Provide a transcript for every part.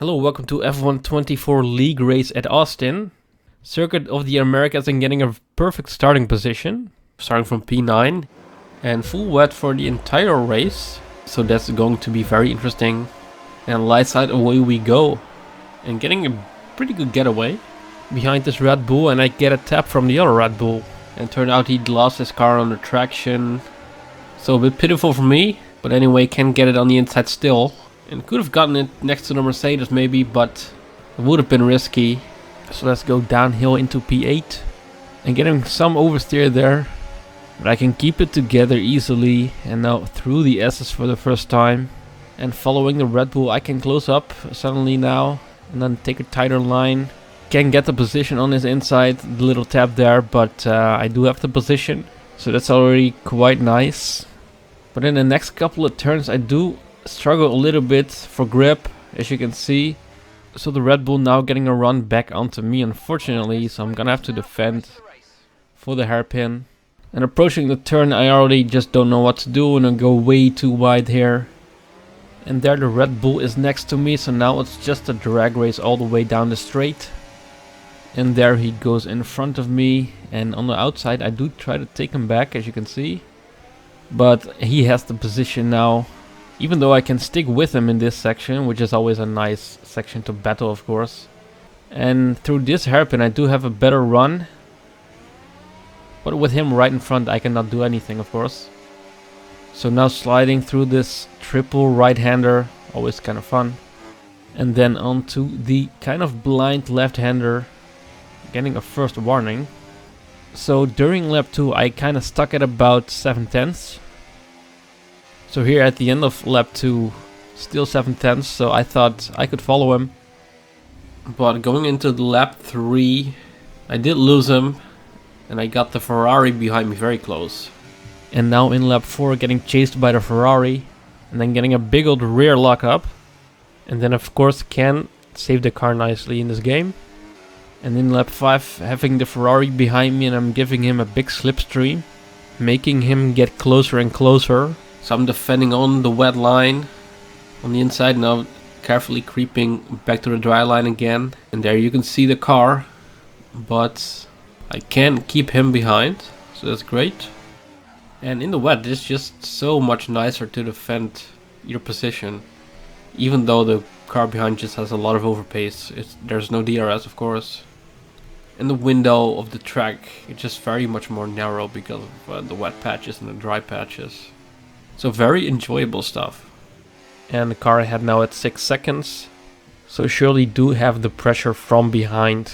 Hello, welcome to F1 24 League race at Austin. Circuit of the Americas and getting a perfect starting position. Starting from P9 and full wet for the entire race. So that's going to be very interesting. And light side away we go. And getting a pretty good getaway behind this Red Bull, and I get a tap from the other Red Bull. And turned out he'd lost his car under traction. So a bit pitiful for me, but anyway, can get it on the inside still. And could have gotten it next to the Mercedes maybe, but it would have been risky. So let's go downhill into P8. And getting some oversteer there. But I can keep it together easily. And now through the S's for the first time. And following the Red Bull, I can close up suddenly now. And then take a tighter line. Can get the position on his inside. The little tap there, but I do have the position. So that's already quite nice. But in the next couple of turns I do struggle a little bit for grip, as you can see. So the Red Bull now getting a run back onto me, unfortunately, so I'm gonna have to defend for the hairpin. And approaching the turn, I already just don't know what to do, and I go way too wide here. And there the Red Bull is next to me, so now it's just a drag race all the way down the straight. And there he goes in front of me, and on the outside I do try to take him back, as you can see. But he has the position now. Even though I can stick with him in this section, which is always a nice section to battle, of course. And through this hairpin I do have a better run. But with him right in front I cannot do anything, of course. So now sliding through this triple right-hander, always kind of fun. And then onto the kind of blind left-hander, getting a first warning. So during lap 2 I kind of stuck at about 7/10. So here at the end of lap 2, still 7/10, so I thought I could follow him. But going into the lap 3, I did lose him, and I got the Ferrari behind me very close. And now in lap 4, getting chased by the Ferrari, and then getting a big old rear lock up. And then of course can save the car nicely in this game. And in lap 5, having the Ferrari behind me, and I'm giving him a big slipstream, making him get closer and closer. So I'm defending on the wet line on the inside, now carefully creeping back to the dry line again. And there you can see the car, but I can keep him behind, so that's great. And in the wet it's just so much nicer to defend your position, even though the car behind just has a lot of overpace. There's no DRS, of course. And the window of the track is just very much more narrow because of the wet patches and the dry patches. So very enjoyable stuff. And the car ahead now at 6 seconds. So surely do have the pressure from behind.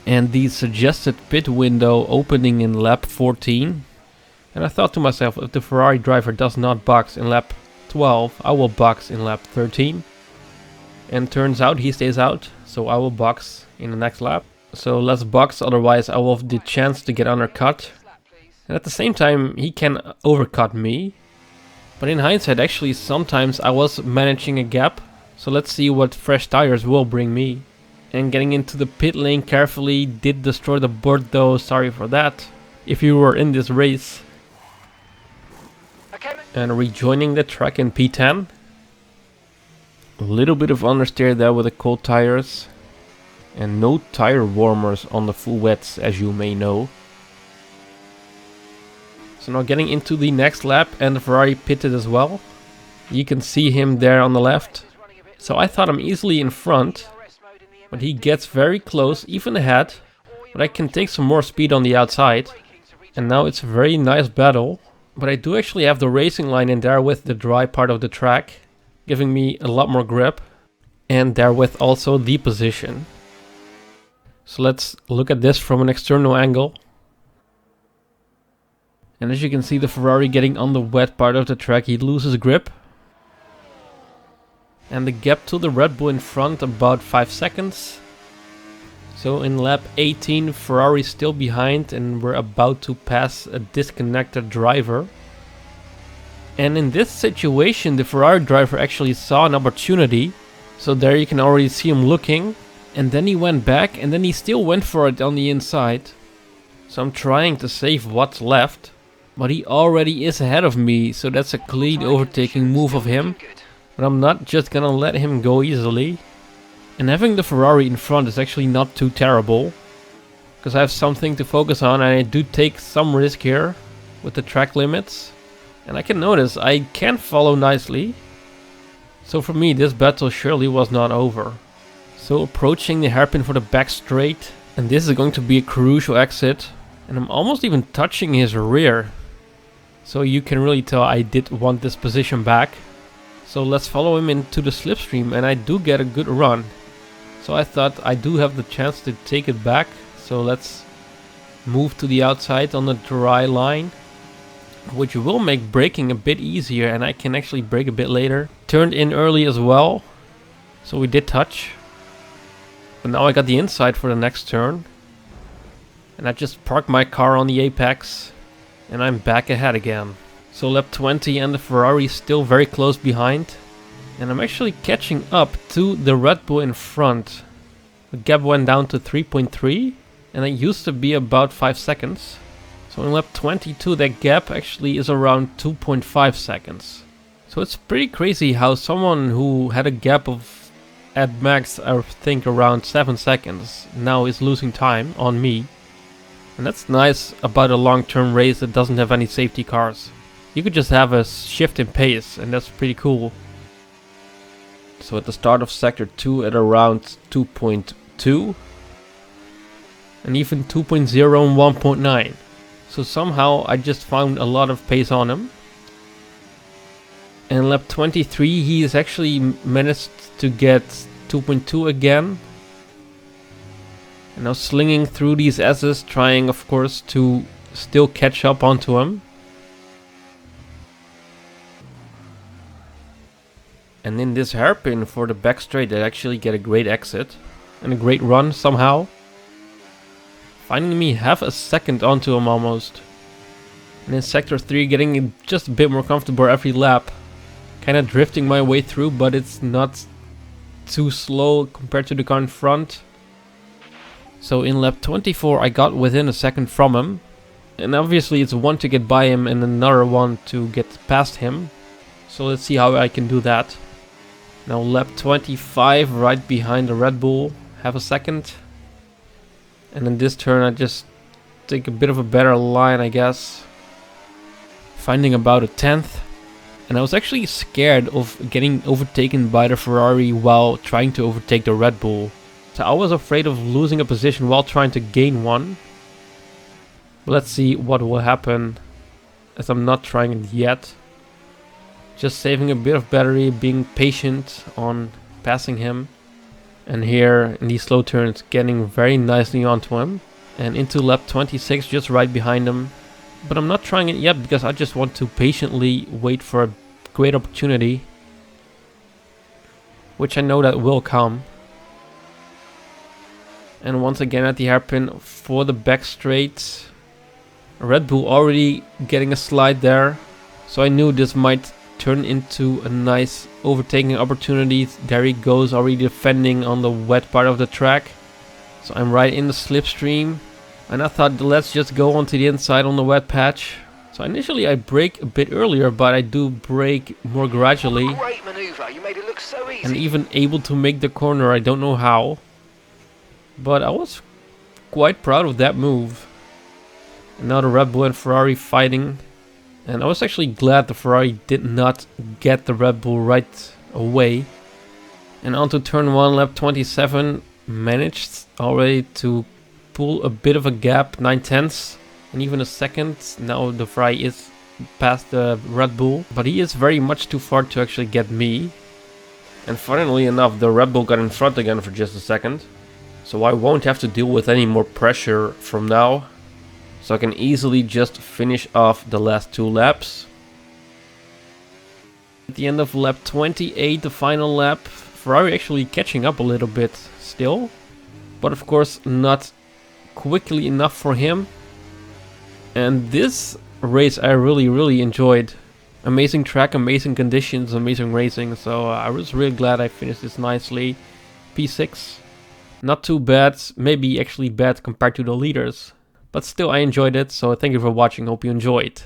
And the suggested pit window opening in lap 14. And I thought to myself, if the Ferrari driver does not box in lap 12, I will box in lap 13. And turns out he stays out, so I will box in the next lap. So let's box, otherwise I will have the chance to get undercut. And at the same time he can overcut me. But in hindsight actually sometimes I was managing a gap. So let's see what fresh tires will bring me. And getting into the pit lane carefully, did destroy the board though, sorry for that. If you were in this race. And rejoining the track in P10. A little bit of understeer there with the cold tires. And no tire warmers on the full wets, as you may know. So now getting into the next lap, and the Ferrari pitted as well. You can see him there on the left. So I thought I'm easily in front. But he gets very close, even ahead. But I can take some more speed on the outside. And now it's a very nice battle. But I do actually have the racing line in there with the dry part of the track, giving me a lot more grip. And therewith also the position. So let's look at this from an external angle. And as you can see, the Ferrari getting on the wet part of the track, he loses grip. And the gap to the Red Bull in front about 5 seconds. So in lap 18, Ferrari still behind, and we're about to pass a disconnected driver. And in this situation, the Ferrari driver actually saw an opportunity. So there you can already see him looking. And then he went back, and then he still went for it on the inside. So I'm trying to save what's left. But he already is ahead of me, so that's a clean overtaking move of him. But I'm not just gonna let him go easily. And having the Ferrari in front is actually not too terrible, because I have something to focus on, and I do take some risk here with the track limits. And I can notice I can follow nicely. So for me, this battle surely was not over. So approaching the hairpin for the back straight, and this is going to be a crucial exit. And I'm almost even touching his rear. So you can really tell I did want this position back. So let's follow him into the slipstream, and I do get a good run. So I thought I do have the chance to take it back. So let's move to the outside on the dry line, which will make braking a bit easier, and I can actually brake a bit later. Turned in early as well, so we did touch. But now I got the inside for the next turn. And I just parked my car on the apex, and I'm back ahead again. So lap 20 and the Ferrari still very close behind. And I'm actually catching up to the Red Bull in front. The gap went down to 3.3, and it used to be about 5 seconds. So in lap 22 that gap actually is around 2.5 seconds. So it's pretty crazy how someone who had a gap of at max I think around 7 seconds now is losing time on me. And that's nice about a long-term race that doesn't have any safety cars. You could just have a shift in pace, and that's pretty cool. So at the start of sector 2 at around 2.2 and even 2.0 and 1.9. So somehow I just found a lot of pace on him. And lap 23 he has actually managed to get 2.2 again. And now slinging through these S's, trying of course to still catch up onto him. And in this hairpin for the back straight, they actually get a great exit and a great run somehow. Finding me half a second onto him almost. And in sector 3 getting just a bit more comfortable every lap. Kinda drifting my way through, but it's not too slow compared to the car in front. So in lap 24 I got within a second from him. And obviously it's one to get by him and another one to get past him. So let's see how I can do that. Now lap 25 right behind the Red Bull. Have a second. And in this turn I just take a bit of a better line, I guess. Finding about a 10th. And I was actually scared of getting overtaken by the Ferrari while trying to overtake the Red Bull. So I was afraid of losing a position while trying to gain one. But let's see what will happen, as I'm not trying it yet. Just saving a bit of battery, being patient on passing him. And here in these slow turns getting very nicely onto him. And into lap 26 just right behind him. But I'm not trying it yet because I just want to patiently wait for a great opportunity. Which I know that will come. And once again at the hairpin for the back straight. Red Bull already getting a slide there. So I knew this might turn into a nice overtaking opportunity. There he goes, already defending on the wet part of the track. So I'm right in the slipstream. And I thought, let's just go onto the inside on the wet patch. So initially I brake a bit earlier, but I do brake more gradually. Great maneuver. You made it look so easy. And even able to make the corner, I don't know how. But I was quite proud of that move. And now the Red Bull and Ferrari fighting. And I was actually glad the Ferrari did not get the Red Bull right away. And onto turn 1, lap 27. Managed already to pull a bit of a gap, 9/10 and even a second. Now the Ferrari is past the Red Bull. But he is very much too far to actually get me. And funnily enough, the Red Bull got in front again for just a second. So I won't have to deal with any more pressure from now. So I can easily just finish off the last 2 laps. At the end of lap 28, the final lap, Ferrari actually catching up a little bit still. But of course not quickly enough for him. And this race I really enjoyed. Amazing track, amazing conditions, amazing racing. So I was really glad I finished this nicely. P6. Not too bad, maybe actually bad compared to the leaders. But still I enjoyed it, so thank you for watching, hope you enjoyed.